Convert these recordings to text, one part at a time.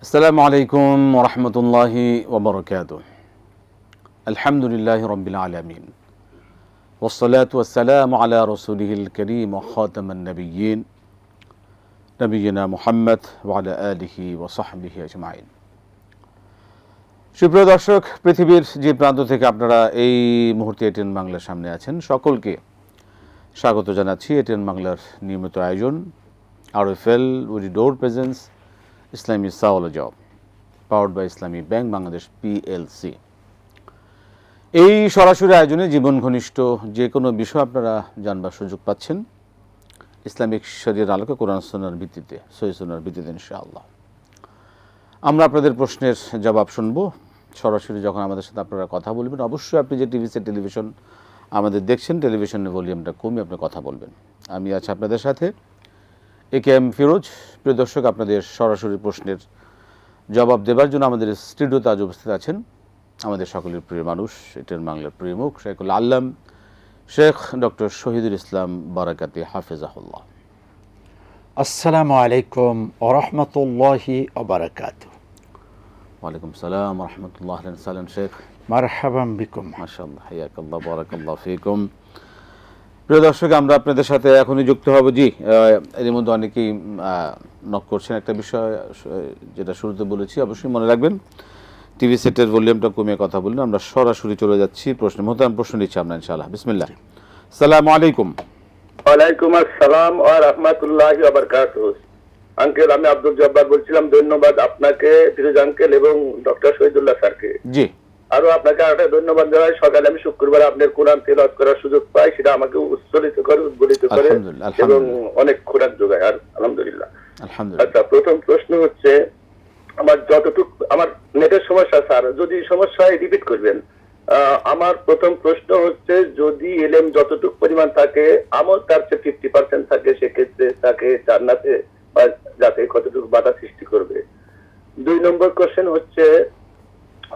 আসসালামু আলাইকুম ওয়া রাহমাতুল্লাহি ওয়া বারাকাতুহু। আলহামদুলিল্লাহি রাব্বিল আলামিন। ওয়াসসালাতু ওয়াসসালামু আলা রাসূলিহিল কারীম ওয়া খাতামান নাবিয়্যিন নবিয়িনা মুহাম্মদ ওয়া আলা আলিহি ওয়া সাহবিহি আজমাইন। সুপ্রিয় দর্শক, পৃথিবীর যে প্রান্ত থেকে আপনারা এই মুহূর্তে এটিএন বাংলার সামনে আছেন, সকলকে স্বাগত জানাচ্ছি এটিএন বাংলার নিয়মিত আয়োজন আরএফএল উইথ ডোর প্রেজেন্স ইসলামী সাওয়াল job powered by Islami bank Bangladesh PLC. এই সরাসরি আয়োজনে জীবন ঘনিষ্ঠ যে কোনো বিষয় আপনারা জানবার সুযোগ পাচ্ছেন ইসলামিক শরীয়তের আলোকে, কোরআন সুন্নাহর ভিত্তিতে, সহিহ সুন্নাহর ভিত্তিতে ইনশাআল্লাহ। আমরা আপনাদের প্রশ্নের জবাব শুনব সরাসরি। যখন আমাদের সাথে আপনারা কথা বলবেন, অবশ্যই আপনি যে টেলিভিশন আমাদের দেখছেন, টেলিভিশনের ভলিউমটা কমিয়ে আপনি কথা বলবেন। আমি আছি আপনাদের সাথে একেএম ফিরোজ। প্রিয় দর্শক, আপনাদের সরাসরি প্রশ্নের জবাব দেবার জন্য আমাদের স্টুডিওতে আজ উপস্থিত আছেন আমাদের সকলের প্রিয় মানুষ, এটিএন বাংলার প্রিয় মুখ, শেখুল আল্লাম শেখ ডক্টর শহীদুল ইসলাম বারাকাতি হাফেজাহুল্লাহ। আসসালামু আলাইকুম ওয়া রাহমাতুল্লাহি ওয়া বারাকাতুহু। ওয়ালাইকুম সালাম ওয়া রাহমাতুল্লাহ। আহলান সালাম শেখ, মারহাবান বিকুম। মাশাআল্লাহ, হায়াকাল্লাহ, বারাকাল্লাহু ফিকুম। প্রিয় দর্শক, আমরা আপনাদের সাথে এখনই যুক্ত হব। জি, এর মধ্যে অনেকেই নক করছেন। একটা বিষয় যেটা শুরুতে বলেছি, অবশ্যই মনে রাখবেন, টিভি সেটের ভলিউমটা কমিয়ে কথা বলুন। আমরা সরাসরি চলে যাচ্ছি প্রশ্নে। মোহতারাম প্রশ্ন নিচ্ছি আমরা ইনশাআল্লাহ। বিসমিল্লাহ। আসসালামু আলাইকুম। ওয়ালাইকুম আসসালাম ওয়া রাহমাতুল্লাহি ওয়া বারাকাতুহু। আঙ্কেল, আমি আব্দুল জব্বার বলছিলাম। ধন্যবাদ আপনাকে, ফিরোজ আঙ্কেল এবং ডক্টর শহীদুল্লাহ স্যারকে। জি, আরো আপনাকে একটা ধন্যবাদ জানাই। সকালে আমি শুক্রবার আপনার কোরআন তেলাওয়াত করার সুযোগ পাই, সেটা আমাকে উৎসাহিত করে, উদ্বুদ্ধ করে এবং অনেক খোরাক যোগায়। আর আলহামদুলিল্লাহ। আচ্ছা, প্রথম প্রশ্ন হচ্ছে, আমার যতটুকু আমার নেটের সমস্যা স্যার, যদি সমস্যা হয় রিপিট করবেন। আমার প্রথম প্রশ্ন হচ্ছে, যদি এলএম যতটুকু পরিমাণ থাকে, আমল তার চেয়ে 50% থাকে, সেক্ষেত্রে তাকে জান্নাতে যাতে কতটুকু বাধা সৃষ্টি করবে। 2 নম্বর কোশ্চেন হচ্ছে,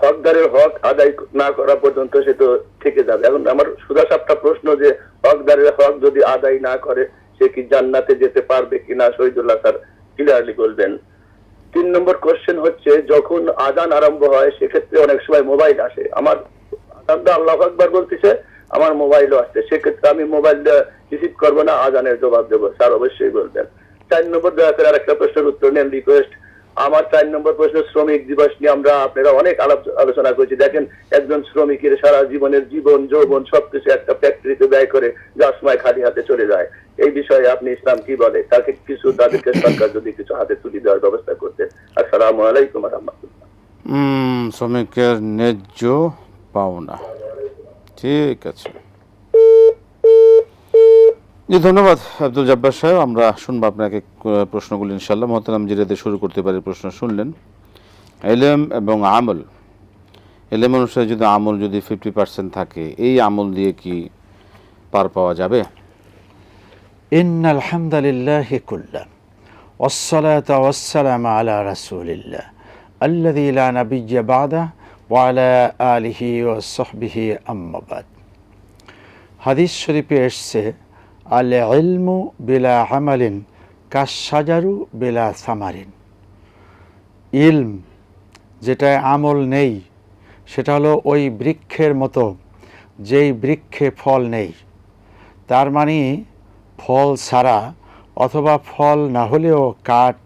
হকদারের হক আদায় না করা পর্যন্ত সে তো থেকে যাবে। এখন আমার সুদাসাপটা প্রশ্ন যে, হকদারের হক যদি আদায় না করে সে কি জান্নাতে যেতে পারবে কিনা, শহীদুল্লাহ স্যার ক্লিয়ারলি বলবেন। 3 নম্বর কোশ্চেন হচ্ছে, যখন আজান আরম্ভ হয় সেক্ষেত্রে অনেক সময় মোবাইল আসে, আমার আজানটা আল্লাহু আকবার বলতেছে, আমার মোবাইলও আসছে, সেক্ষেত্রে আমি মোবাইল রিসিভ করবো না, আজানের জবাব দেবো? স্যার অবশ্যই বলবেন। 4 নম্বর দয়া করে আর একটা প্রশ্নের উত্তর নেন, রিকোয়েস্ট। আমার 4 নম্বর প্রশ্ন, শ্রমিক দিবস নিয়ে আমরা আপনারা অনেক আলোচনা করেছি। দেখেন, একজন শ্রমিকের সারা জীবনের জীবন যৌবন সবকিছু একটা ফ্যাক্টরিতে ব্যয় করে, যার সময় খালি হাতে চলে যায়। এই বিষয়ে আপনি ইসলাম কি বলে? তাকে কিছু, তাদেরকে সরকার যদি কিছু হাতে তুলে দেওয়ার ব্যবস্থা করতেন। আসসালামু আলাইকুম ওয়া রাহমাতুল্লাহ। শ্রমিকের ন্যায্য পাওনা। ঠিক আছে, জি, ধন্যবাদ আব্দুল জব্বার সাহেব। আমরা শুনবো আপনাকে প্রশ্নগুলি ইনশাআল্লাহ। মোহতারাম জিরাতে শুরু করতে পারি। প্রশ্ন শুনলেন, ইলম এবং আমল, ইলম অনুসারে যদি আমল যদি 50% থাকে, এই আমল দিয়ে কি পার পাওয়া যাবে? ইন্নাল হামদালিল্লাহি কুল্লাহ ওয়াসসালাতু ওয়াসসালামু আলা রাসূলিল্লাহ আল্লাযী লা নাবিয়্যা বা'দাহু ওয়া আলা আলিহি ওয়া সাহবিহি আম্মা বাদ। হাদিস শরীফে এসেছে, আল ইলমু বিলা আমালিন কাশ-শাজারু বিলা সামারিন। ইলম যেটায় আমল নেই সেটা হলো ওই বৃক্ষের মতো যেই বৃক্ষে ফল নেই। তার মানে ফল ছাড়া অথবা ফল না হলেও কাঠ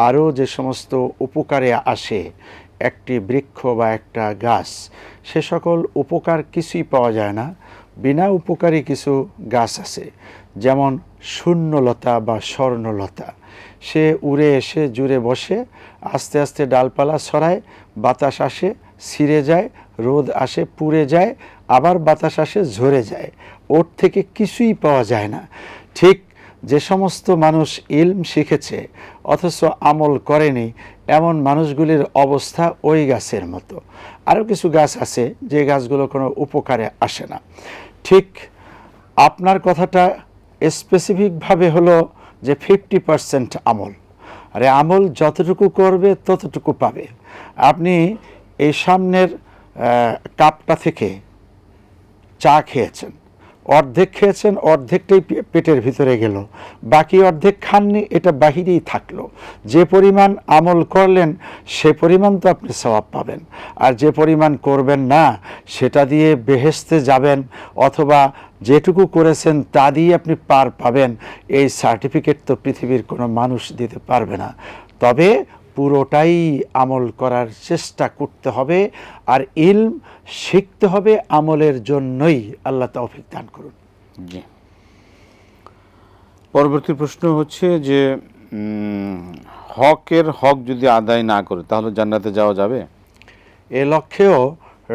আরও যে সমস্ত উপকারে আসে একটি বৃক্ষ বা একটা গাছ, সে সকল উপকার কিছুই পাওয়া যায় না। বিনা উপকারী কিছু গাছ আছে, যেমন শূন্যলতা বা স্বর্ণলতা। সে উড়ে এসে জুড়ে বসে আস্তে আস্তে ডালপালা ছড়ায়, বাতাস আসে ছিঁড়ে যায়, রোদ আসে পুড়ে যায়, আবার বাতাস আসে ঝরে যায়, ওর থেকে কিছুই পাওয়া যায় না। ঠিক যে সমস্ত মানুষ ইলম শিখেছে অথচ আমল করেনি, এমন মানুষগুলির অবস্থা ওই গাছের মতো। আরও কিছু গাছ আছে যে গাছগুলো কোনো উপকারে আসে না। ঠিক আপনার কথাটা স্পেসিফিকভাবে হলো যে 50% আমল। আরে আমল যতটুকু করবে ততটুকু পাবে। আপনি এই সামনের কাপটা থেকে চা খেয়েছেন, অর্ধেক খেয়েছেন, অর্ধেকটাই পেটের ভিতরে গেল, বাকি অর্ধেক খাননি, এটা বাহিরেই থাকলো। যে পরিমাণ আমল করলেন সে পরিমাণ তো আপনি সওয়াব পাবেন, আর যে পরিমাণ করবেন না সেটা দিয়ে বেহেশতে যাবেন, অথবা যেটুকু করেছেন তা দিয়ে আপনি পার পাবেন, এই সার্টিফিকেট তো পৃথিবীর কোনো মানুষ দিতে পারবে না। তবে পুরোটাই আমল করার চেষ্টা করতে হবে, আর ইলম শিখতে হবে আমলের জন্যই। আল্লাহ তৌফিক দান করুন। জি, পরবর্তী প্রশ্ন হচ্ছে যে হকের হক যদি আদায় না করে তাহলে জান্নাতে যাওয়া যাবে? এ লক্ষ্যেও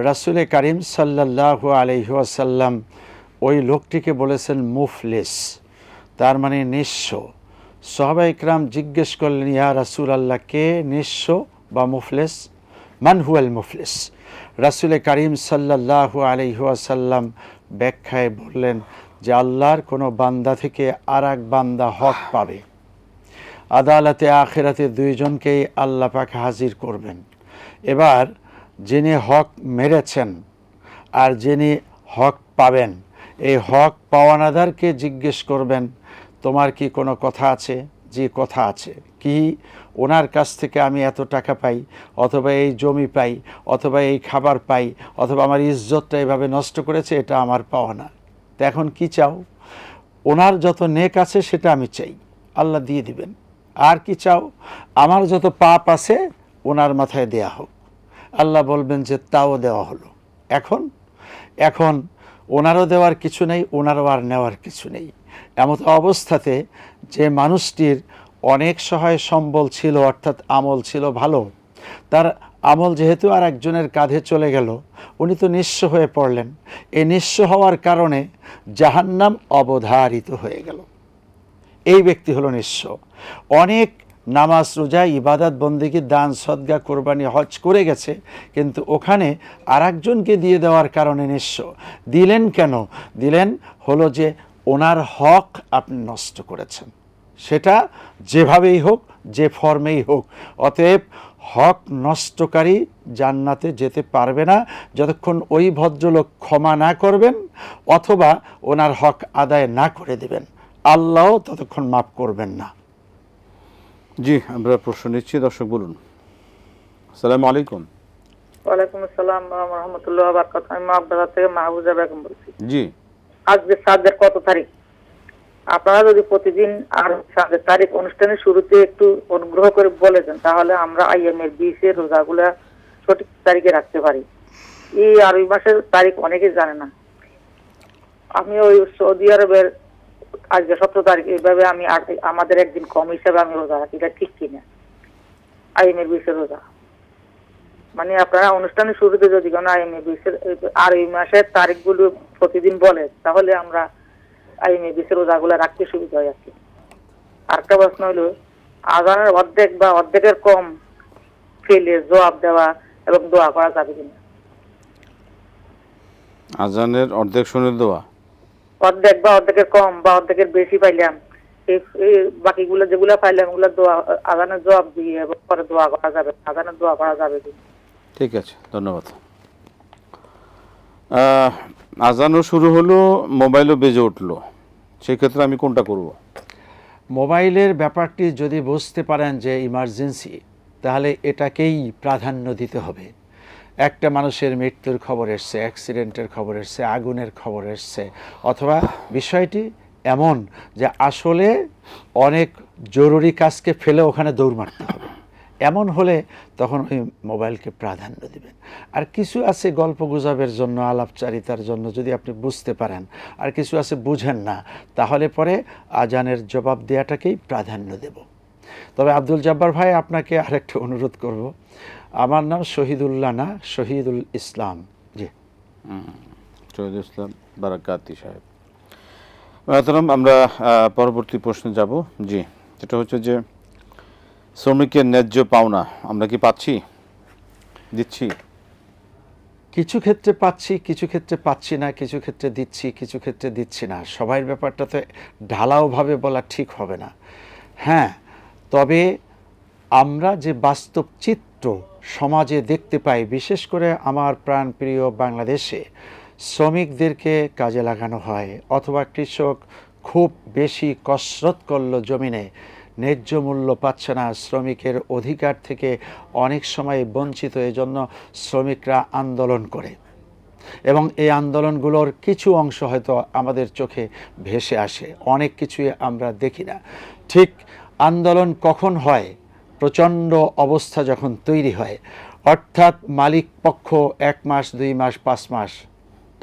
রাসূল কারীম সাল্লাল্লাহু আলাইহি ওয়াসাল্লাম ওই লোকটিকে বলেছেন মুফলিস, তার মানে নিঃস্ব। সাহাবা ইকরাম জিজ্ঞেস করলেন, ইয়া রাসূলুল্লাহ, কে নিঃস্ব বা মুফলিস? মান হুয়াল মুফলিস? রাসূল কারীম সাল্লাল্লাহু আলাইহি ওয়াসাল্লাম ব্যাখ্যায় বললেন যে আল্লাহর কোনো বান্দা থেকে আর এক বান্দা হক পাবে, আদালতে আখিরাতে দুইজনকেই আল্লাহ পাক হাজির করবেন। এবার যিনি হক মেরেছেন আর যিনি হক পাবেন, এই হক পাওয়ানাদারকে জিজ্ঞেস করবেন, তোমার কি কোনো কথা আছে? যে কথা আছে। কি? ওনার কাছ থেকে আমি এত টাকা পাই, অথবা এই জমি পাই, অথবা এই খাবার পাই, অথবা আমার ইজ্জতটা এভাবে নষ্ট করেছে, এটা আমার পাওয়া না। তো এখন কি চাও? ওনার যত নেক আছে সেটা আমি চাই, আল্লাহ দিয়ে দিবেন। আর কি চাও? আমার যত পাপ আছে ওনার মাথায় দেয়া হোক। আল্লাহ বলবেন যে তাও দেওয়া হলো। এখন ওনারও দেওয়ার কিছু নেই, ওনারও আর নেওয়ার কিছু নেই। এমত অবস্থাতে যে মানুষটির অনেক সহায় সম্বল ছিল, অর্থাৎ আমল ছিল ভালো, তার আমল যেহেতু আর একজনের কাঁধে চলে গেল, উনি তো নিঃস্ব হয়ে পড়লেন। এই নিঃস্ব হওয়ার কারণে জাহান্নাম অবধারিত হয়ে গেল। এই ব্যক্তি হলো নিঃস্ব। অনেক নামাজ, রোজা, ইবাদত, বন্দেগী, দান, সদকা, কোরবানি, হজ করে গেছে, কিন্তু ওখানে আর একজনকে দিয়ে দেওয়ার কারণে নিঃস্ব। দিলেন কেন? দিলেন হলো যে ওনার হক আপনি নষ্ট করেছেন, সেটা যেভাবেই হোক, যে ফর্মেই হোক। অতএব হক নষ্টকারী জান্নাতে যেতে পারবে না যতক্ষণ ওই ভদ্রলোক ক্ষমা না করবেন অথবা ওনার হক আদায় না করে দেবেন। আল্লাহও ততক্ষণ মাফ করবেন না। জি, আমরা প্রশ্ন নিচ্ছি। দর্শক বলুন। আসসালামু আলাইকুম। ওয়ালাইকুম আসসালাম ওয়া রাহমাতুল্লাহি ওয়া বারাকাতুহু। আমি মাহবুবা থেকে মাহবুজা বেগম বলছি। জি, আজকে সাদের কত তারিখ? আপনারা যদি প্রতিদিন আর সাদের তারিখ অনুষ্ঠানের শুরুতে একটু অনুগ্রহ করে বলে দেন, তাহলে আমরা আইএমের 20 এর রোজাগুলা সঠিক তারিখে রাখতে পারি। এই আরবি মাসের তারিখ অনেকে জানে না। আমি ওই সৌদি আরবের আজকে 17 তারিখ, এইভাবে আমি আমাদের একদিন কম হিসাবে আমি রোজা রাখি। এটা ঠিক কিনা? আইএমের 20 এর রোজা মানে আপনারা অনুষ্ঠানের শুরুতে যদি কোনো আইএমএ 20 এর আরবি মাসের তারিখগুলো প্রতিদিন বলে, তাহলে আমরা আইএমএ 20 এর রোজাগুলো রাখতে সুবিধা হয় আর কি। আরেকটা প্রশ্ন হলো, আজানের অর্ধেক বা অর্ধেকের কম ফেলে জবাব দেওয়া এবং দোয়া করা যাবে কিনা? আজানের অর্ধেক শুনে দেওয়া, অর্ধেক বা অর্ধেকের কম বা অর্ধেকের বেশি পাইলাম, এই বাকিগুলো যেগুলো পাইলাম ওগুলো দোয়া, আজানের জবাব দিয়ে এবং পরে দোয়া করা যাবে, আজানের দোয়া করা যাবে কিনা? ঠিক আছে, ধন্যবাদ। আজানও শুরু হলো, মোবাইলও বেজে উঠলো, সেক্ষেত্রে আমি কোনটা করব? মোবাইলের ব্যাপারটি যদি বুঝতে পারেন যে ইমার্জেন্সি, তাহলে এটাকেই প্রাধান্য দিতে হবে। একটা মানুষের মৃত্যুর খবর এসছে, অ্যাক্সিডেন্টের খবর এসছে, আগুনের খবর এসছে, অথবা বিষয়টি এমন যে আসলে অনেক জরুরি কাজকে ফেলে ওখানে দৌড় মারতে হবে, এমন হলে তখন ওই মোবাইলকে প্রাধান্য দিবেন। আর কিছু আছে গল্প গুজবের জন্য, আলাপচারিতার জন্য, যদি আপনি বুঝতে পারেন, আর কিছু আছে বুঝেন না, তাহলে পরে আজানের জবাব দেওয়াটাকেই প্রাধান্য দেব। তবে আব্দুল জব্বার ভাই, আপনাকে আরেকটা অনুরোধ করব, আমার নাম শহীদুল্লাহ না, শহীদুল ইসলাম। জি, শহীদুল ইসলাম বারাকাতি সাহেব। আমরা পরবর্তী প্রশ্নে যাব। জি, যেটা হচ্ছে যে শ্রমিকের ন্যায্য পাওনা আমরা কি পাচ্ছি, দিচ্ছি? কিছু ক্ষেত্রে পাচ্ছি, কিছু ক্ষেত্রে পাচ্ছি না, কিছু ক্ষেত্রে দিচ্ছি, কিছু ক্ষেত্রে দিচ্ছি না। সবাই ব্যাপারটা তো ঢালাওভাবে বলা ঠিক হবে না। হ্যাঁ, তবে আমরা যে বাস্তব চিত্র সমাজে দেখতে পাই, বিশেষ করে আমার প্রাণপ্রিয় বাংলাদেশে, শ্রমিকদেরকে কাজে লাগানো হয়, অথবা কৃষক খুব বেশি কসরত করলো জমিনে, ন্যায্য মূল্য পাচ্ছে না, শ্রমিকের অধিকার থেকে অনেক সময় বঞ্চিত, এজন্য শ্রমিকরা আন্দোলন করে এবং এই আন্দোলনগুলোর কিছু অংশ হয়তো আমাদের চোখে ভেসে আসে, অনেক কিছুই আমরা দেখি না। ঠিক আন্দোলন কখন হয়? প্রচণ্ড অবস্থা যখন তৈরি হয়, অর্থাৎ মালিক পক্ষ 1 মাস 2 মাস 5 মাস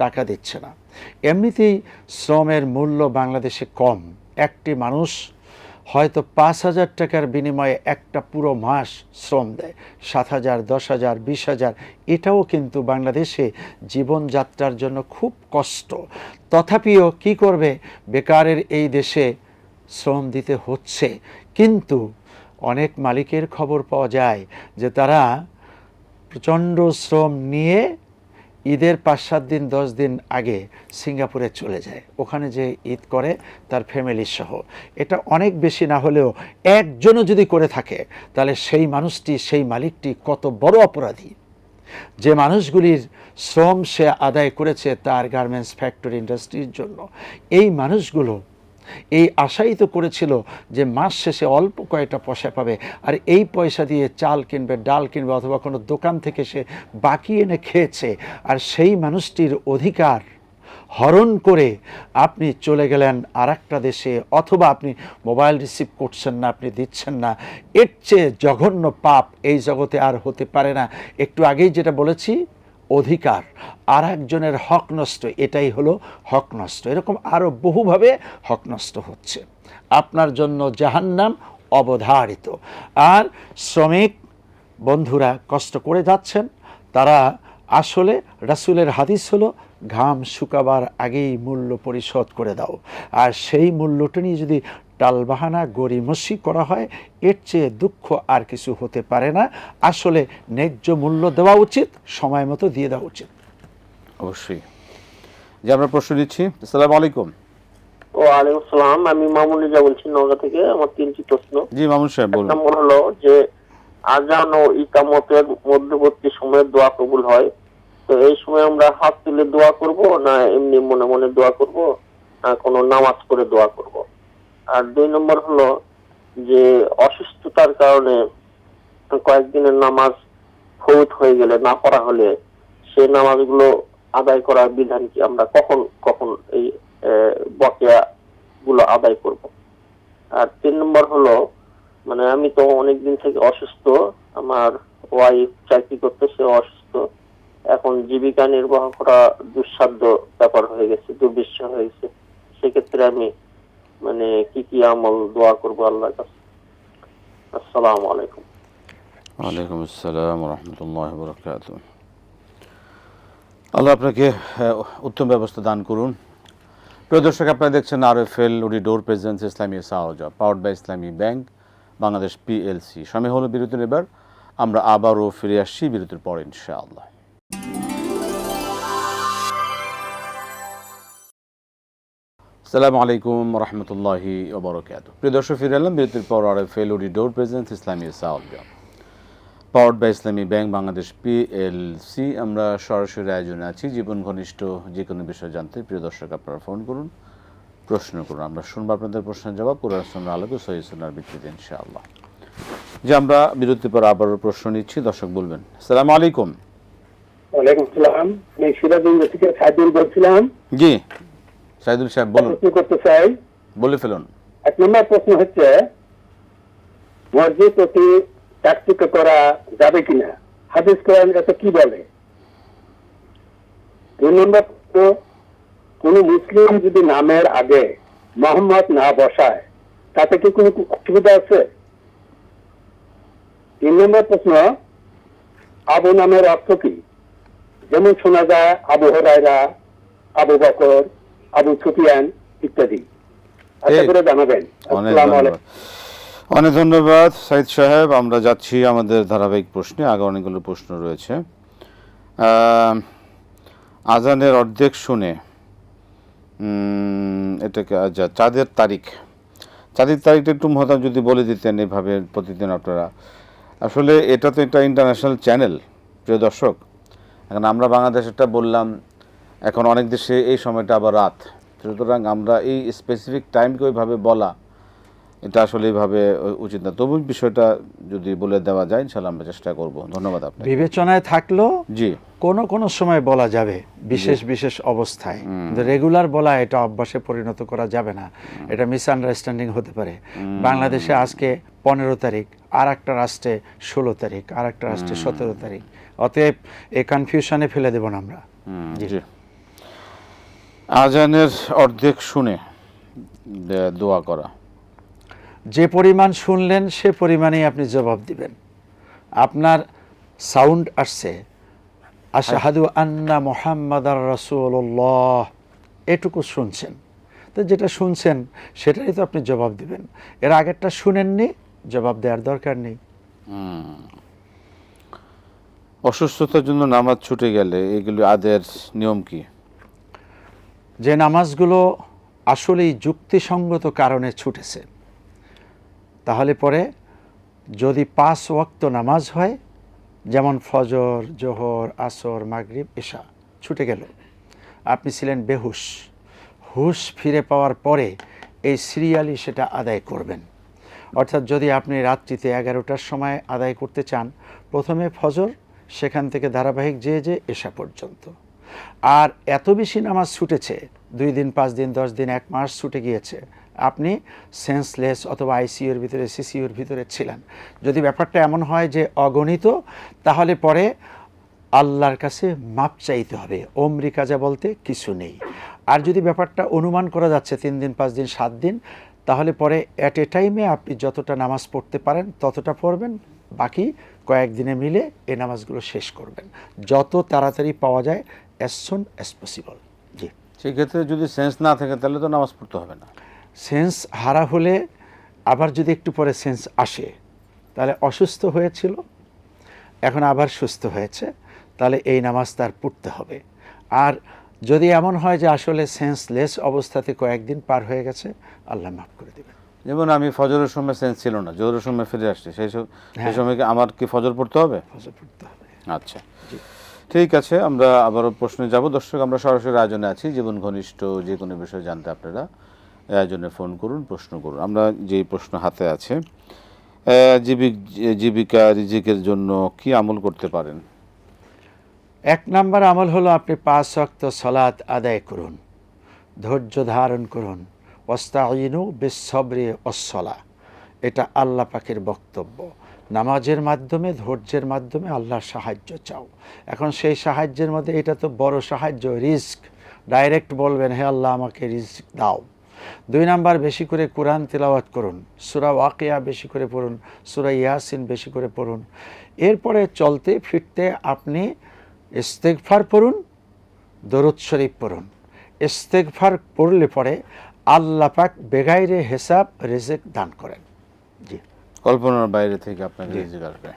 টাকা দিচ্ছে না। এমনিতেই শ্রমের মূল্য বাংলাদেশে কম। একটি মানুষ হয়তো 5,000 টাকার বিনিময়ে একটা পুরো মাস শ্রম দেয়, 7,000, 10,000, 20,000, এটাও কিন্তু বাংলাদেশে জীবনযাত্রার জন্য খুব কষ্ট। তথাপিও কি করবে, বেকারের এই দেশে শ্রম দিতে হচ্ছে। কিন্তু অনেক মালিকের খবর পাওয়া যায় যে তারা প্রচণ্ড শ্রম নিয়ে ঈদের 5-7 দিন 10 দিন আগে সিঙ্গাপুরে চলে যায়, ওখানে যে ঈদ করে তার ফ্যামিলির সহ। এটা অনেক বেশি না হলেও একজনও যদি করে থাকে, তাহলে সেই মানুষটি, সেই মালিকটি কত বড় অপরাধী। যে মানুষগুলির শ্রম সে আদায় করেছে তার গার্মেন্টস ফ্যাক্টরি ইন্ডাস্ট্রির জন্য, এই মানুষগুলো এই আশাই তো করেছিল যে মাস শেষে অল্প কয়েকটা পয়সা পাবে, আর এই পয়সা দিয়ে চাল কিনবে, ডাল কিনবে, অথবা কোনো দোকান থেকে সে বাকি এনে খেয়েছে। আর সেই মানুষটির অধিকার হরণ করে আপনি চলে গেলেন আর একটা দেশে, অথবা আপনি মোবাইল রিসিভ করছেন না, আপনি দিচ্ছেন না। এর চেয়ে জঘন্য পাপ এই জগতে আর হতে পারে না। একটু আগেই যেটা বলেছি, অধিকার, আর একজনের হক নষ্ট, এটাই হলো হক নষ্ট। এরকম আরও বহুভাবে হক নষ্ট হচ্ছে। আপনার জন্য জাহান্নাম অবধারিত। আর শ্রমিক বন্ধুরা কষ্ট করে যাচ্ছেন, তারা আসলে রাসূলের হাদিস হলো, ঘাম শুকাবার আগেই মূল্য পরিশোধ করে দাও। আর সেই মূল্যটা নিয়ে যদি টালবাহানা গড়িমসি করা হয়, এর চেয়ে দুঃখ আর কিছু হতে পারে না। আসলে ন্যায্য মূল্য দেওয়া উচিত, সময় মতো দিয়ে দেওয়া উচিত। অবশ্যই। যে আমরা প্রশ্ন দিচ্ছি। আসসালামু আলাইকুম। ওয়ালাইকুম আসসালাম, আমি মামুন রিজা বলছি নওগাঁ থেকে। আমার 3টি প্রশ্ন। জি মামুন সাহেব বলুন। নম্বর হলো যে আজান ও ইকামতের মধ্যবর্তী সময়ে দোয়া কবুল হয়, তো এই সময় আমরা হাত তুলে দোয়া করব, না এমনি মনে মনে দোয়া করব, না কোনো নামাজ পড়ে দোয়া করব? আর 2 নম্বর হলো যে অসুস্থতার কারণে কয়েকদিনের নামাজ ফৌত হয়ে গেলে, না পড়া হলে, সেই নামাজগুলো আদায় করার বিধান কি? আমরা কখন কখন এই বকেয়া গুলো আদায় করব? আর 3 নম্বর হলো, মানে আমি তো অনেকদিন থেকে অসুস্থ, আমার ওয়াইফ চাকরি করতে, সে অসুস্থ, এখন জীবিকা নির্বাহ করা দুঃসাধ্য ব্যাপার হয়ে গেছে, দুর্বিষহ হয়ে গেছে। সেক্ষেত্রে আমি মানে কি কি আমল দোয়া করবো আল্লাহর কাছে? আসসালামু আলাইকুম। ওয়ালাইকুম আসসালাম ওয়া রাহমাতুল্লাহি ওয়া বারাকাতুহু। আল্লাহ আপনাকে উত্তম ব্যবস্থা দান করুন। প্রিয় দর্শক, আপনারা দেখছেন RFL woody door presence Islami সাওজা, powered by Islami bank Bangladesh PLC। সময় হলো বিরতির। এবার আমরা আবারও ফিরে আসছি বিরতির পর ইনশাআল্লাহ। আসসালামু আলাইকুম রহমতুল্লাহি ওয়া বারাকাতুহু। প্রিয় দর্শক, ফিরে এলাম বিরতির পর। RFL woody door presence Islami সাওজা, powered by Islami bank Bangladesh PLC। আমরা সরাসরি আয়োজনে আছি। জীবন ঘনিষ্ঠ যে কোনো বিষয় জানতে প্রিয় দর্শক আপনারা ফোন করুন, প্রশ্ন করুন। আমরা শুনবো আপনাদের প্রশ্নের জবাব কোরআন সুন্নাহর আলোকে সহিহ সুন্নাহর ভিত্তিতে ইনশাআল্লাহ। যে আমরা বিরতির পর আবারও প্রশ্ন নিচ্ছি, দর্শক বলবেন। আসসালামু আলাইকুম। ওয়ালাইকুম আসসালাম, আমি সিরাজগঞ্জ থেকে সাইদুল বলছিলাম। জি সাইদুল সাহেব বলুন। প্রশ্ন করতে চাই, বলে ফেলুন। 1 নম্বর প্রশ্ন হচ্ছে, মসজিদ প্রতি চাকচিক্য করা যাবে কিনা, হাদিস কোরআন এটা কি বলে? 2 নম্বর প্রশ্ন, কোন মুসলিম যদি নামের আগে মোহাম্মদ না বসায়, তাতে কি কোনো অসুবিধা আছে? 3 নম্বর প্রশ্ন, আবু নামের অর্থ কি? যেমন শোনা যায় আবু হুরায়রা, আবু বকর, আবু সুফিয়ান ইত্যাদি। আশা করে জানাবেন। আসসালামু আলাইকুম। অনেক ধন্যবাদ সাইদ সাহেব। আমরা যাচ্ছি আমাদের ধারাবাহিক প্রশ্নে। আগে অনেকগুলো প্রশ্ন রয়েছে। আজানের অর্ধেক শুনে এটাকে চাঁদের তারিখটা একটু মহতাব যদি বলে দিতেন এভাবে প্রতিদিন আপনারা। আসলে এটা তো একটা ইন্টারন্যাশনাল চ্যানেল প্রিয় দর্শক। এখন আমরা বাংলাদেশেরটা বললাম, এখন অনেক দেশে এই সময়টা আবার রাত, সুতরাং আমরা এই স্পেসিফিক টাইমকে ওইভাবে বলা এটা আসলে এইভাবে উচিত না। তবু বিষয়টা যদি বলে দেওয়া যায় ইনশাআল্লাহ আমরা চেষ্টা করব। ধন্যবাদ আপনাকে। বিবেচনায় থাকলেও জি, কোনো সময় বলা যাবে বিশেষ বিশেষ অবস্থায়, কিন্তু রেগুলার বলা এটা অভ্যাসে পরিণত করা যাবে না। এটা মিসআন্ডারস্ট্যান্ডিং হতে পারে। বাংলাদেশে আজকে 15 তারিখ, আর একটা রাষ্ট্রে 16 তারিখ, আর একটা রাষ্ট্রে 17 তারিখ, অতএব এই কনফিউশনে ফেলে দেব না আমরা। জি। আজানের অর্ধেক শুনে দোয়া করা। যে পরিমাণ শুনলেন সে পরিমাণেই আপনি জবাব দিবেন। আপনার সাউন্ড আসছে আশহাদু আন্না মুহাম্মাদার রাসূলুল্লাহ, এটুকু শুনছেন, তো যেটা শুনছেন সেটাই তো আপনি জবাব দিবেন। এর আগেরটা শুনেননি, জবাব দেওয়ার দরকার নেই। অসুস্থতার জন্য নামাজ ছুটে গেলে এগুলো আদের নিয়ম কি? যে নামাজগুলো আসলেই যুক্তিসঙ্গত কারণে ছুটেছে, তাহলে পরে যদি 5 ওয়াক্ত নামাজ হয়, যেমন ফজর, জোহর, আসর, মাগরিব, এশা, ছুটে গেল, আপনি ছিলেন বেহুশ, হুশ ফিরে পাওয়ার পরে এই সিরিয়ালি সেটা আদায় করবেন। অর্থাৎ যদি আপনি রাত্রিতে 11টার সময় আদায় করতে চান, প্রথমে ফজর, সেখান থেকে ধারাবাহিক যে এশা পর্যন্ত। আর এত বেশি নামাজ ছুটেছে, 2 দিন, 5 দিন, 10 দিন, 1 মাস ছুটে গিয়েছে, আপনি সেন্সলেস অথবা আইসিইউর ভিতরে, সিসিইউর ভিতরে ছিলেন, যদি ব্যাপারটা এমন হয় যে অগণিত, তাহলে পরে আল্লাহর কাছে মাপ চাইতে হবে। ওমরি কাজা বলতে কিছু নেই। আর যদি ব্যাপারটা অনুমান করা যাচ্ছে 3 দিন, 5 দিন, 7 দিন, তাহলে পরে অ্যাট এ টাইমে আপনি যতটা নামাজ পড়তে পারেন ততটা পড়বেন, বাকি কয়েকদিনে মিলে এই নামাজগুলো শেষ করবেন, যত তাড়াতাড়ি পাওয়া যায়, অ্যাজ সুন অ্যাজ পসিবল। জি, সেক্ষেত্রে যদি সেন্স না থাকে তাহলে তো নামাজ পড়তে হবে না। সেন্স হারা হলে আবার যদি একটু পরে সেন্স আসে, তাহলে অসুস্থ হয়েছিল, এখন আবার সুস্থ হয়েছে, তাহলে এই নামাজ তার পড়তে হবে। আর যদি এমন হয় যে আসলে সেন্সলেস অবস্থাতে কয়েকদিন পার হয়ে গেছে, আল্লাহ মাফ করে দেবেন। যেমন আমি ফজরের সময় সেন্স ছিল না, জোহরের সময় ফিরে আসছে, সেই সময় কি আমার কি ফজর পড়তে হবে? ফজর পড়তে হবে। আচ্ছা, ঠিক আছে। আমরা আবারও প্রশ্নে যাব। দর্শক, আমরা সরাসরি আয়োজনে আছি। জীবন ঘনিষ্ঠ যে কোনো বিষয় জানতে আপনারা আয়োজনে ফোন করুন, প্রশ্ন করুন। আমরা যে প্রশ্ন হাতে আছে, জীবিকা রিজিকের জন্য কি আমল করতে পারেন? 1 নাম্বার আমল হলো আপনি 5 ওয়াক্ত সালাত আদায় করুন, ধৈর্য ধারণ করুন। ওয়াস্তাঈনু বিস-সাবরি ওয়াস-সালাহ, এটা আল্লাহ পাকের বক্তব্য। নামাজের মাধ্যমে, ধৈর্যের মাধ্যমে আল্লাহর সাহায্য চাও। এখন সেই সাহায্যের মধ্যে এটা তো বড় সাহায্য, রিস্ক। ডাইরেক্ট বলবেন, হে আল্লাহ আমাকে রিস্ক দাও। 2 নাম্বার, বেশি করে কোরআন তিলাওয়াত করুন, সূরা ওয়াকিয়া বেশি করে পড়ুন, সূরা ইয়াসিন বেশি করে পড়ুন। এরপরে চলতে ফিরতে আপনি ইস্তেগফার পড়ুন, দরুদ শরীফ পড়ুন। ইস্তেগফার পড়লে পরে আল্লাহ পাক বেগাইরে হিসাব রিজিক দান করেন। জি, কল্পনার বাইরে থেকে আপনাকে রিজিক আসবে।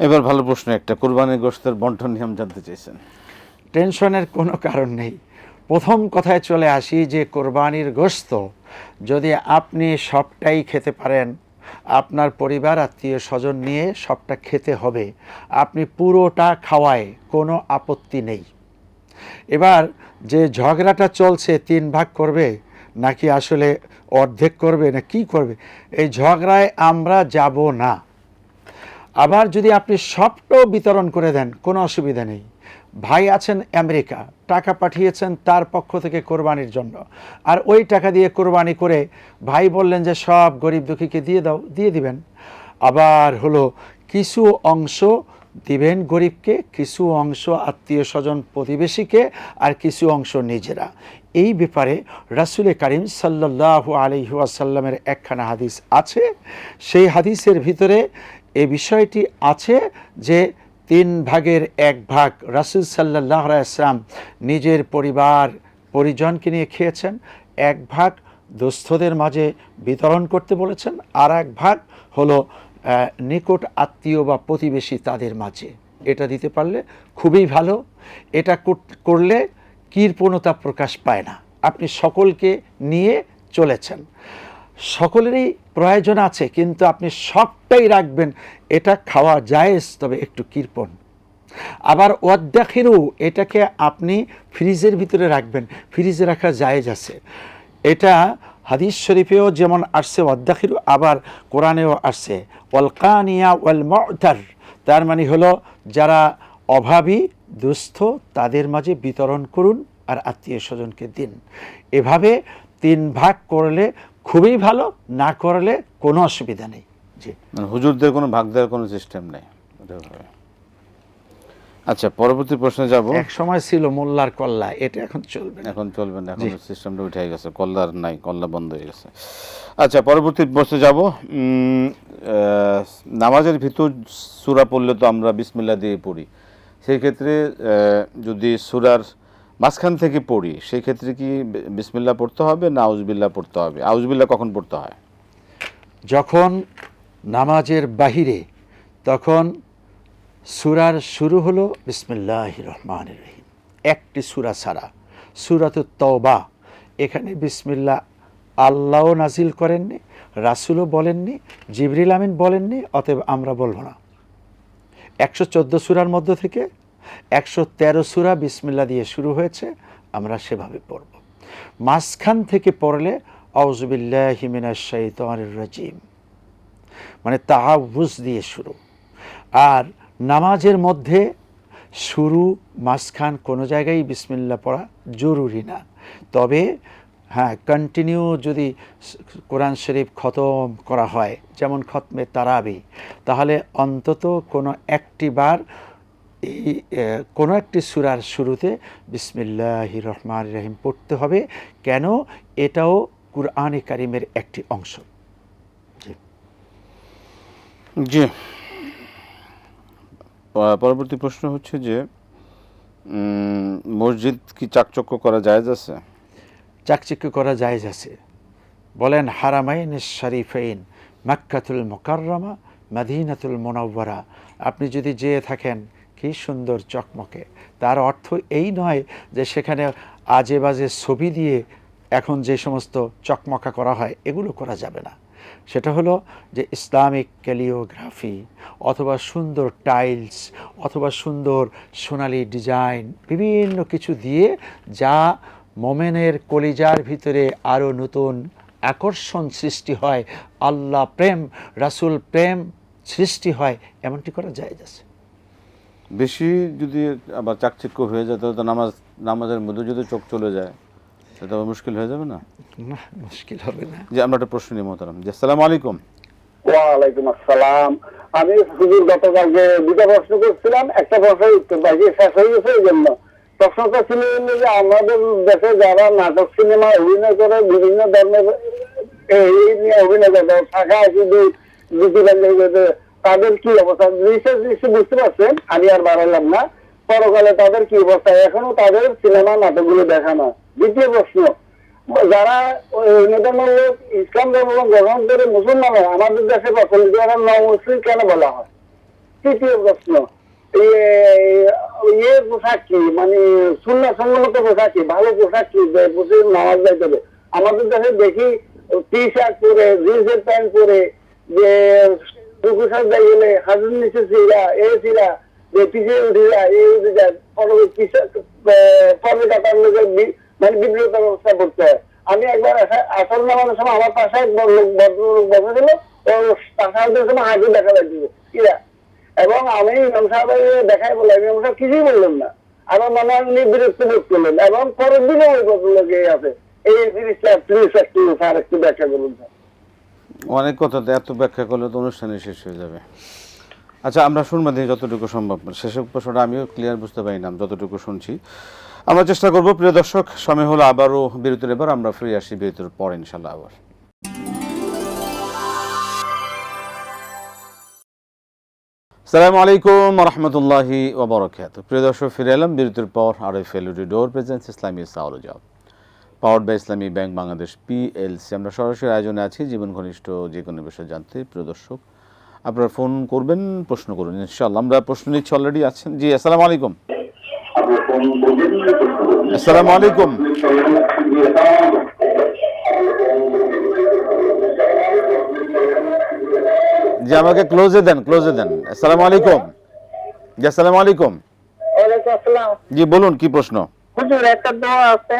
এবার ভালো প্রশ্ন একটা, কুরবানির গোশতের বন্টন নিয়ম জানতে চাইছেন। টেনশনের কোনো কারণ নেই। প্রথম কথায় চলে আসি যে কোরবানির গোশত যদি আপনি সবটাই খেতে পারেন, আপনার পরিবার, আত্মীয় স্বজন নিয়ে সবটা খেতে হবে, আপনি পুরোটা খাওয়ায় কোনো আপত্তি নেই। এবার যে ঝগড়াটা চলছে 3 ভাগ করবে নাকি আসলে অর্ধেক করবে না কি করবে, এই ঝগড়ায় আমরা যাব না। আবার যদি আপনি সবটাও বিতরণ করে দেন, কোনো অসুবিধা নেই। ভাই আছেন আমেরিকা, টাকা পাঠিয়েছেন তার পক্ষ থেকে কোরবানির জন্য, আর ওই টাকা দিয়ে কোরবানি করে ভাই বললেন যে সব গরিব দুঃখীকে দিয়ে দাও, দিয়ে দিবেন। আবার হলো কিছু অংশ দিবেন গরিবকে, কিছু অংশ আত্মীয় স্বজন প্রতিবেশীকে, আর কিছু অংশ নিজেরা। এই ব্যাপারে রাসূল করিম সাল্লাল্লাহু আলাইহি ওয়াসাল্লামের একখানা হাদিস আছে। সেই হাদিসের ভিতরে এই বিষয়টি আছে যে 3 ভাগের 1 ভাগ রাসূল সাল্লাল্লাহু আলাইহি ওয়াসাল্লাম নিজের পরিবার পরিজনকে নিয়ে খেয়েছেন, 1 ভাগ দুস্থদের মাঝে বিতরণ করতে বলেছেন, আর 1 ভাগ হলো নিকট আত্মীয় বা প্রতিবেশী তাদের মাঝে। এটা দিতে পারলে খুবই ভালো। এটা করলে কৃপণতা প্রকাশ পায় না, আপনি সকলকে নিয়ে চলেছেন, সকলেরই প্রয়োজন আছে, কিন্তু আপনি সবটাই রাখবেন, এটা খাওয়া জায়েজ, তবে একটু কৃপণ। আবার ওয়াদ্দাখিরু এটাকে আপনি ফ্রিজের ভিতরে রাখবেন, ফ্রিজে রাখা জায়েজ আছে। এটা হাদিস শরীফেও যেমন আসছে ওয়াদ্দাখিরু, আবার কোরআনেও আসছে ওয়াল কানিয়া ওয়াল মু'তার, তার মানে হলো যারা অভাবী দুস্থ তাদের মাঝে বিতরণ করুন আর আত্মীয় স্বজনকে দিন। এভাবে 3 ভাগ করলে খুবই ভালো, না করলে কোনো অসুবিধা নেই। জি, মানে হুজুরদের কোনো ভাগ দেওয়ার কোনো সিস্টেম নেই। আচ্ছা, পরবর্তী প্রশ্নে যাব। এক সময় ছিল মোল্লার কল্লা, এটা এখন চলবে না। এখন চলবে না, এখন সিস্টেমটা উঠে গেছে, কল্লার নাই, কল্লা বন্ধ হয়ে গেছে। আচ্ছা, পরবর্তী প্রশ্নে যাব। নামাজের ভিতর সূরা পড়লে তো আমরা বিসমিল্লাহ দিয়ে পড়ি, সেই ক্ষেত্রে যদি সূরার মাঝখান থেকে পড়ি সেই ক্ষেত্রে কি বিসমিল্লাহ পড়তে হবে না আউযুবিল্লাহ পড়তে হবে? আউযুবিল্লাহ কখন পড়তে হয়? যখন নামাজের বাহিরে, তখন সূরার শুরু হলো বিসমিল্লাহির রহমানির রহিম, একটি সূরা ছাড়া, সূরাতুত তওবা, এখানে বিসমিল্লাহ আল্লাহও নাজিল করেননি, রাসূলও বলেননি, জিবরিল আমিন বলেননি, অতএব আমরা বলবো না। 114 সূরার মধ্য থেকে 113 সূরা বিসমিল্লাহ দিয়ে শুরু হয়েছে, আমরা সেভাবে পড়ব। মাঝখান থেকে পড়লে আউযু বিল্লাহি মিনাশ শাইতানির রাজিম, মানে তাআউযু দিয়ে শুরু। আর নামাজের মধ্যে শুরু মাঝখান কোনো জায়গায় বিসমিল্লাহ পড়া জরুরি না। তবে হ্যাঁ, কন্টিনিউ যদি কোরআন শরীফ খতম করা হয়, যেমন খতমে তারাবি, তাহলে অন্তত কোনো একটি বার এই কোনো একটি সূরার শুরুতে বিসমিল্লাহির রহমানির রহিম পড়তে হবে। কেন? এটাও কুরআনে কারিমের একটি অংশ। জি, পরবর্তী প্রশ্ন হচ্ছে যে মসজিদ কি চাকচক্য করা জায়েজ আছে? চাকচিক্য করা জায়েজ আছে। বলেন হারামাইন শরীফাইন, মক্কাতুল মুকাররমা, মদিনাতুল মুনাওয়ারা, আপনি যদি যেয়ে থাকেন কি সুন্দর চকমকে, তার অর্থ এই নয় যে সেখানে আজে বাজে ছবি দিয়ে এখন যে সমস্ত চকমকা করা হয় এগুলো করা যাবে না। সেটা হলো যে ইসলামিক ক্যালিওগ্রাফি অথবা সুন্দর টাইলস অথবা সুন্দর সোনালি ডিজাইন বিভিন্ন কিছু দিয়ে যা মোমেনের কলিজার ভিতরে আরও নতুন আকর্ষণ সৃষ্টি হয়, আল্লাহ প্রেম রাসূল প্রেম সৃষ্টি হয়, এমনটি করা জায়েজ আছে। বেশি যদি আবার চাকচিক্য হয়ে যায় তাহলে তো নামাজের মধ্যে যদি চোখ চলে যায় সেটা আবার মুশকিল হয়ে যাবে না? না, মুশকিল হবে না। যে আমরা একটা প্রশ্ন নিই মোহতারাম। জি, আসসালামু আলাইকুম। ওয়ালাইকুম আসসালাম। আমি হুজুর গতকালকে 2টা প্রশ্ন করছিলাম, একটা প্রশ্নের উত্তর বাকি শেষ হয়ে গেছে, এই জন্য প্রশ্নটা ছিল যে আমাদের দেশে যারা নাটক সিনেমা অভিনয় করে, বিভিন্ন ধর্মের এই নিয়ে অভিনয় করে, শাখা আছে তাদের কি অবস্থা? নিশ্চয় বুঝতে পারছেন, আমি আর বাড়ালাম না। পরকালে তাদের কি অবস্থা? এখনো তাদের সিনেমা নাটকগুলো দেখা না। দ্বিতীয় প্রশ্ন, যারা লোক ইসলাম ধর্ম গ্রহণ করে মুসলমান হয়, আমাদের দেশে প্রচলিত মুসলিম কেন বলা হয়? তৃতীয় প্রশ্ন, পোশাক কি, মানে সুন্নাহ সম্মত পোশাক কি, ভালো পোশাক কি, নামাজ যাইতে হবে? আমাদের দেশে দেখি টি শার্ট পরে, জিন্সের প্যান্ট পরে, যে দুকুশার যাই গেলে হাজুর নিচে ছিলা, এ ছিলা, যে পিছিয়ে উঠে যায়, এই উঠে যায়, পরে কাটার লোকের মানে বিব্রত অবস্থা করতে হয়। আমি একবার আসল নামানোর সময় আমার পাশে এক লোক বসে ছিল, ও পাশাদের সময় হাঁটু দেখা যাচ্ছে কিরা, এবং আমি ইমাম সাহেব দেখাই বললাম, ইমাম সাহেব কিছুই বললেন না, আমার মনে হয় উনি বিরক্ত বোধ করলেন, এবং পরের দিনে ওই ভদ্রলোকে আছে। এই জিনিসটা প্লিজ একটু স্যার একটু ব্যাখ্যা করুন। অনেক কথা, এত ব্যাখ্যা করলে তো অনুষ্ঠানে শেষ হয়ে যাবে। আচ্ছা, আমরা শুনবো দেখি যতটুকু সম্ভব। শেষের প্রশ্নটা আমিও ক্লিয়ার বুঝতে পারি না, যতটুকু শুনছি আমরা চেষ্টা করব। প্রিয় দর্শক, সময় হলো আবারও বিরতির, এবার আমরা ফিরে আসি বিরতির পর ইনশাল্লাহ আবার। আসসালামু আলাইকুম রহমতুল্লাহি ওয়া বারাকাতুহু। প্রিয় দর্শক, ফিরে এলাম বিরতির পর। RFL door presents Islami সাওলজা powered by Islami bank Bangladesh PLC. আমরা সরাসরি আয়োজনে আছি জীবন ঘনিষ্ঠ যে কোনো বিষয় জানতে। প্রিয় দর্শক, আপনারা ফোন করবেন, প্রশ্ন করুন ইনশাআল্লাহ। আমরা প্রশ্ন নিচ্ছি, অলরেডি আছেন। জি, আসসালামু আলাইকুম। আসসালামু আলাইকুম। জি, আমাকে ক্লোজে দেন, ক্লোজে দেন। আসসালামু আলাইকুম। জি, আসসালামু আলাইকুম। ওয়ালাইকুম আসসালাম। জি বলুন, কি প্রশ্ন? হুজুর, একটা দোয়া আছে,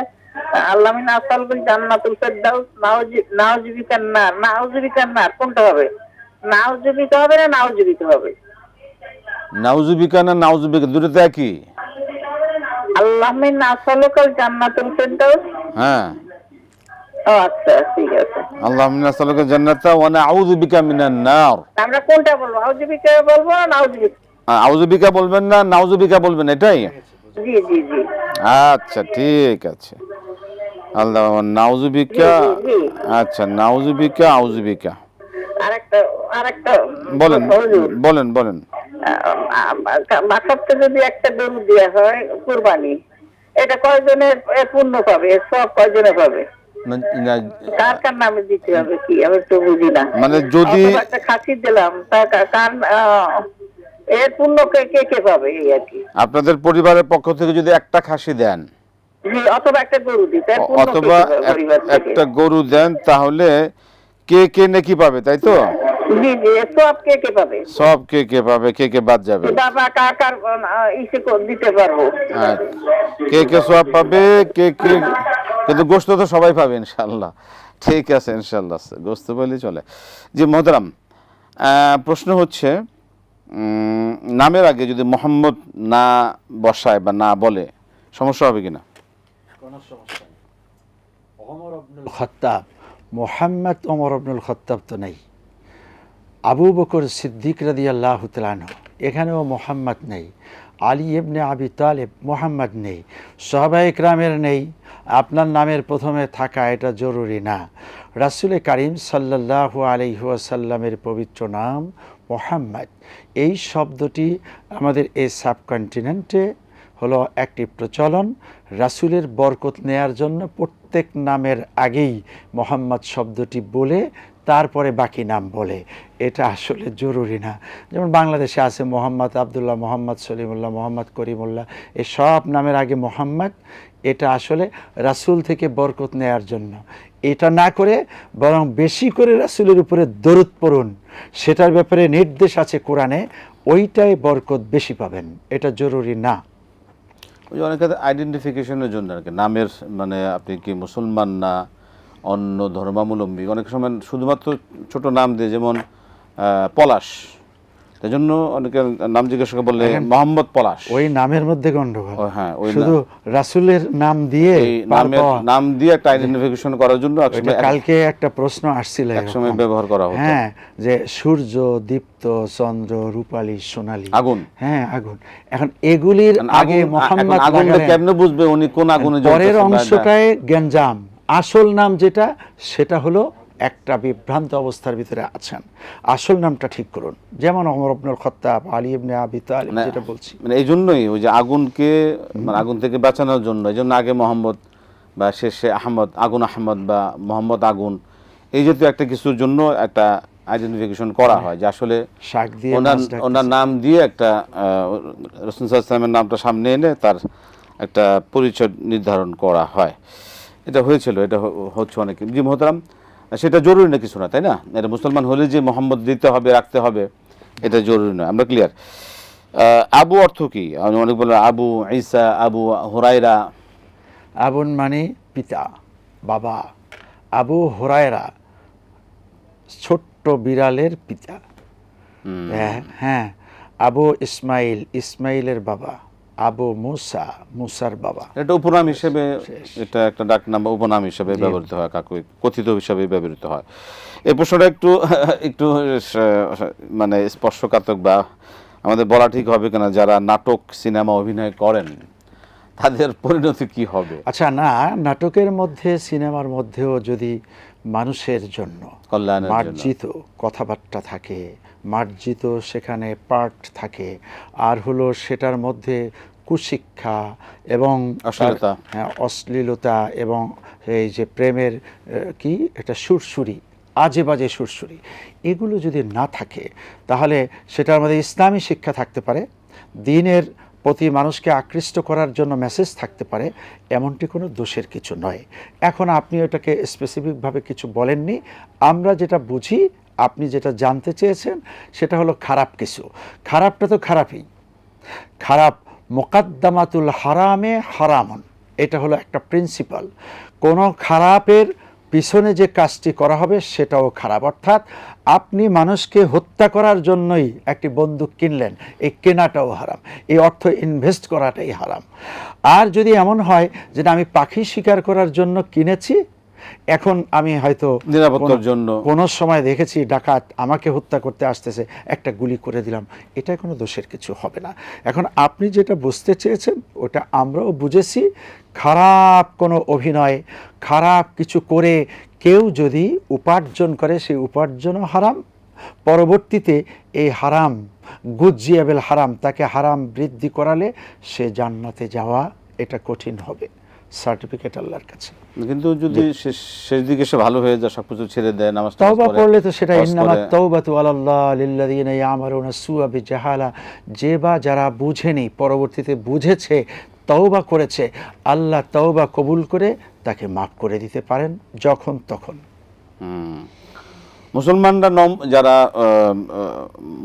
আল্লাহ মিন আসালুল জান্নাতুল ফিরদাউস নাউজুবিকান নার কোনটা হবে? নাউজুবিকা হবে না নাউজুবিকা হবে? নাউজুবিকা না নাউজুবিকা, দুটো তো একই। আল্লাহ মিন আসালুকাল জান্নাতুল ফিরদাউস। হ্যাঁ, ও আচ্ছা, ঠিক আছে। আল্লাহুম্মা নাসআলুকা জান্নাতা ওয়া নাউযু বিকা মিনান নার। আমরা কোনটা বলবো, আউযুবিকা বলবো না নাউজুবিকা? আউযু বিকা বলবেন না, নাউযু বিকা বলবেন, এটাই? জি জি জি আচ্ছা, ঠিক আছে। আল্লাহ নাউযু বিকা। জি। আচ্ছা, নাউযু বিকা, আউযু বিকা। আরেকটা আরেকটা বলেন হুজুর, বলেন বলেন। বাসাতে যদি একটা গরু দেওয়া হয় কুরবানি, এটা কয়জনের পূর্ণ পাবে, সব কয়জনে পাবে? কার কার নামে দিতে হবে কি, আমি তো বুঝি না। মানে যদি অথবা একটা খাসি দিলাম, তা কার এর পূর্ণ কে কে পাবে, এই আর কি। আপনাদের পরিবারের পক্ষ থেকে যদি একটা খাসি দেন, জি, অথবা একটা গরু দিতে, অথবা একটা গরু দেন, তাহলে কে কে নেকি পাবে, তাই তো? জি জি, সব কে কে পাবে? সব কে কে পাবে, কে কে বাদ যাবে? বাবা কার কার ইসে দিতে পারবো? কে কে সব পাবে, কে কে, কিন্তু গোশত তো সবাই পাবে ইনশাআল্লাহ। ঠিক আছে, ইনশাআল্লাহ গোশত বলেই চলে। জি মোহতারাম, প্রশ্ন হচ্ছে নামের আগে যদি মোহাম্মদ না বসায় বা না বলে সমস্যা হবে কিনা? কোনো সমস্যা নেই। ওমর ইবনুল খাত্তাব, মুহাম্মদ ওমর ইবনুল খাত্তাব তো নেই। আবু বকর সিদ্দিক রাদিয়াল্লাহু তাআলা আনহু, এখানেও মুহাম্মদ নেই। আলী ইবনে আবি তালেব, মুহাম্মদ নেই। সাহাবায়ে কেরামের নেই। আপনার নামের প্রথমে থাকা এটা জরুরি না। রাসূল কারীম সাল্লাল্লাহু আলাইহি ওয়াসাল্লামের পবিত্র নাম মুহাম্মদ। এই শব্দটি আমাদের এই সাবকন্টিনেন্টে হলো একটি প্রচলন। রাসূলের বরকত নেয়ার জন্য প্রত্যেক নামের আগেই মোহাম্মদ শব্দটি বলে তারপরে বাকি নাম বলে, এটা আসলে জরুরি না। যেমন বাংলাদেশে আছে মোহাম্মদ আবদুল্লাহ, মোহাম্মদ সলিমুল্লাহ, মোহাম্মদ করিমুল্লাহ, এই সব নামের আগে মোহাম্মদ। এটা আসলে রাসূল থেকে বরকত নেয়ার জন্য। এটা না করে বরং বেশি করে রাসূলের উপরে দরুদ পড়ুন, সেটার ব্যাপারে নির্দেশ আছে কোরআনে, ওইটাই বরকত বেশি পাবেন। এটা জরুরি না। ওই অনেকে আইডেন্টিফিকেশনের জন্য আর কি, নামের মানে আপনি কি মুসলমান না অন্য ধর্মাবলম্বী, অনেক সময় শুধুমাত্র ছোট নাম দিয়ে, যেমন পলাশ, তাই জন্য অনেকে নাম জিজ্ঞেস করে বললে মোহাম্মদ পলাশ, ওই নামের মধ্যে গন্ডগোল। হ্যাঁ, ওই শুধু রাসূলের নাম দিয়ে নাম দিয়ে একটা আইডেন্টিফিকেশন করার জন্য কালকে একটা প্রশ্ন আসছিল, একসময় ব্যবহার করা হতো। হ্যাঁ, যে সূর্য, দীপ্ত, চন্দ্র, রূপালী, সোনালী, আগুন। হ্যাঁ, আগুন। এখন এগুলির আগে মোহাম্মদ কেমনে বুঝবে উনি কোন আগুনে জ্বলতেছেন? পরের অংশটায় গঞ্জাম, আসল নাম যেটা সেটা হলো একটা বিভ্রান্ত অবস্থার ভিতরে আছেন। আসল নামটা ঠিক করুন, যেমন ওমর ইবনুল খাত্তাব, আলী ইবনে আবি তালেব, যেটা বলছি। মানে এই জন্যই ওই যে আগুনকে, মানে আগুন থেকে বাঁচানোর জন্য, এই জন্য আগে মোহাম্মদ বা শেষে আহমদ, আগুন আহমদ বা মোহাম্মদ আগুন, এই জাতীয় একটা কিছুর জন্য একটা আইডেন্টিফিকেশন করা হয়, যে আসলে ওনার নাম দিয়ে একটা রাসূল সাল্লাল্লাহু আলাইহি ওয়াসাল্লামের নামটা সামনে এনে তার একটা পরিচয় নির্ধারণ করা হয়। এটা হয়েছিল, এটা হচ্ছে অনেক। জি মোহতারাম, সেটা জরুরি না কিছু না, তাই না? এটা মুসলমান হলে যে মোহাম্মদ দিতে হবে, রাখতে হবে, এটা জরুরি না। আমরা ক্লিয়ার? আবু অর্থ কি? অনেক বলে আবু ঈসা, আবু হুরায়রা। আবুন মানে পিতা, বাবা। আবু হুরায়রা ছোট্ট বিড়ালের পিতা। হ্যাঁ, আবু ইসমাইল, ইসমাইলের বাবা। আবু মুসা, মুসার বাবা। এটা উপনাম হিসেবে, এটা একটা ডাক নাম, উপনাম হিসেবে ব্যবহৃত হয়, কাকুই কথিত হিসেবে ব্যবহৃত হয়। এই প্রশ্নটা একটু একটু মানে স্পর্শকাতর, বা আমাদের বলা ঠিক হবে কিনা, যারা নাটক সিনেমা অভিনয় করেন তাদের পরিণতি কি হবে? আচ্ছা, না, নাটকের মধ্যে সিনেমার মধ্যেও যদি মানুষের জন্য মার্জিত কথাবার্তা থাকে, মার্জিত সেখানে পার্ট থাকে, আর হলো সেটার মধ্যে কুশিক্ষা এবং অশ্লীলতা এবং এই যে প্রেমের কি এটা সুরসুরি, আজে বাজে সুরসুরি, এগুলো যদি না থাকে, তাহলে সেটার মধ্যে ইসলামী শিক্ষা থাকতে পারে, দ্বীনের প্রতি মানুষকে আকৃষ্ট করার জন্য মেসেজ থাকতে পারে, এমনটি কোনো দোষের কিছু নয়। এখন আপনি ওটাকে স্পেসিফিকভাবে কিছু বলেননি, আমরা যেটা বুঝি, আপনি যেটা জানতে চেয়েছেন সেটা হলো খারাপ কিছু। খারাপটা তো খারাপই, খারাপ মুকাদ্দামাতুল হারামে হারামন, এটা হলো একটা প্রিন্সিপাল। কোনো খারাপের পিছনে যে কাজটি করা হবে সেটাও খারাপ। অর্থাৎ আপনি মানুষকে হত্যা করার জন্যই একটি বন্দুক কিনলেন, এই কেনাটাও হারাম, এই অর্থ ইনভেস্ট করাটাই হারাম। আর যদি এমন হয় যে আমি পাখি শিকার করার জন্য কিনেছি, এখন আমি হয়তো নিরাপত্তার জন্য কোনো সময় দেখেছি ডাকাত আমাকে হত্যা করতে আসতেছে, একটা গুলি করে দিলাম, এটা কোনো দোষের কিছু হবে না। এখন আপনি যেটা বুঝতে চেয়েছেন ওটা আমরাও বুঝেছি। খারাপ কোনো অভিনয়, খারাপ কিছু করে কেউ যদি উপার্জন করে সেই উপার্জনও হারাম। পরবর্তীতে এই হারাম গুজিয়াবেল হারাম, তাকে হারাম বৃদ্ধি করালে সে জান্নাতে যাওয়া এটা কঠিন হবে, সার্টিফিকেট আল্লাহর কাছে। কিন্তু যদি শেষ দিকে সে ভালো হয়ে যায়, সবকিছু ছেড়ে দেয়, নামাজ তওবা পড়লে তো সেটা ইন্নামাত তাওবাতু আলাল্লাহ লিল্লাযিনা ইয়ামালুনা সুআ বিজাহালা, যে বা যারা বুঝেনি পরবর্তীতে বুঝেছে তওবা করেছে, আল্লাহ তওবা কবুল করে তাকে মাফ করে দিতে পারেন যখন তখন। মুসলমানরা যারা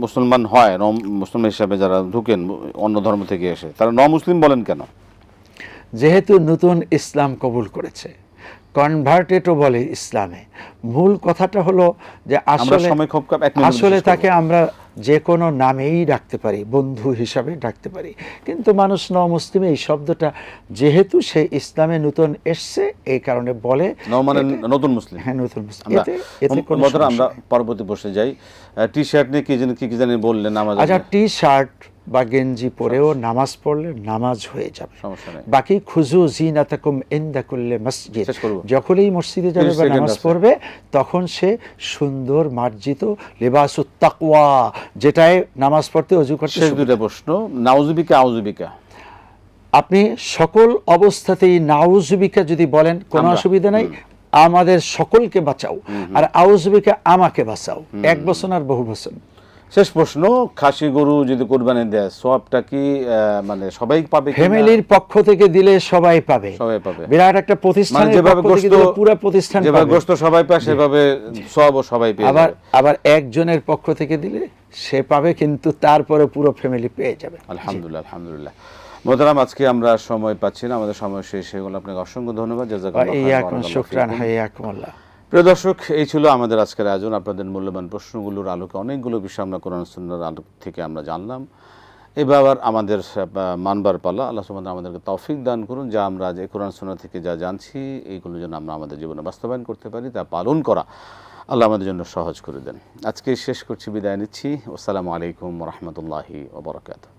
মুসলমান হয়, মুসলমান হিসাবে যারা ঢুকেন অন্য ধর্ম থেকে এসে, তারা মুসলিম বলেন কেন? যেহেতু নতুন ইসলাম কবুল করেছে, কনভার্টেডও বলে ইসলামে। মূল কথাটা হলো যে আসলে তাকে আমরা যে কোনো নামেই ডাকতে পারি, বন্ধু হিসাবে ডাকতে পারি, কিন্তু মানুষ মুসলিম এই শব্দটা যেহেতু সে ইসলামে নতুন এসছে এই কারণে বলে মানে নতুন মুসলিম। হ্যাঁ, নতুন মুসলিম। আমরা পরবর্তী বসে যাই। টি শার্ট নিয়ে কি জানি বললেন আমাদের। আচ্ছা, টি শার্ট বা গেঞ্জি পরেও নামাজ পড়লে নামাজ হয়ে যাবে, সমস্যা নেই। বাকি খুজু জিনাতাকুম ইনদা কুল্লি মসজিদ, যখনই মসজিদে যাবে বা নামাজ পড়বে তখন সে সুন্দর মার্জিত লিবাসুত তাকওয়া, যেটায় নামাজ পড়তে ওযু করতে। শেষ দুটো প্রশ্ন, নাউযুবিকা আউযুবিকা, আপনি সকল অবস্থাতেই নাউযুবিকা যদি বলেন কোনো অসুবিধা নাই, আমাদের সকলকে বাঁচাও, আর আউযুবিকা আমাকে বাঁচাও, এক বচন আর বহু বচন। শেষ প্রশ্ন, খাসি গরু যদি কোরবানি দেয় সওয়াবটা কি মানে সবাই পাবে? ফ্যামিলির পক্ষ থেকে দিলে সবাই পাবে, সবাই পাবে। বিরাট একটা প্রতিষ্ঠানের পক্ষ থেকে দিলে পুরো প্রতিষ্ঠান পাবে, যেভাবে গোশত সবাই পায় সেভাবে সওয়াবও সবাই পেয়ে যাবে। আবার একজনের পক্ষ থেকে দিলে সে পাবে, কিন্তু তারপরে পুরো ফ্যামিলি পেয়ে যাবে। আলহামদুলিল্লাহ, আলহামদুলিল্লাহ। মোহতারাম, আজকে আমরা সময় পাচ্ছি না, আমাদের সময় শেষ হয়ে গেল। আপনাকে অসংখ্য ধন্যবাদ। জাযাকাল্লাহ, শুকরান, হাইয়াকুমুল্লাহ। প্রিয় দর্শক, এই ছিল আমাদের আজকের আয়োজন। আপনাদের মূল্যবান প্রশ্নগুলোর আলোকে অনেকগুলো বিষয় আমরা কোরআন সুন্নাহর আলোক থেকে আমরা জানলাম। এবার আমাদের মানবার পালা। আল্লাহ সুবহানাহু আমাদেরকে তৌফিক দান করুন, যা আমরা যে কোরআন সুন্নাহ থেকে যা জানছি এইগুলো যেন আমরা আমাদের জীবনে বাস্তবায়ন করতে পারি, তা পালন করা আল্লাহ আমাদের জন্য সহজ করে দেন। আজকে শেষ করছি, বিদায় নিচ্ছি। আসসালামু আলাইকুম ওয়া রাহমাতুল্লাহি ওয়া বারাকাতুহু।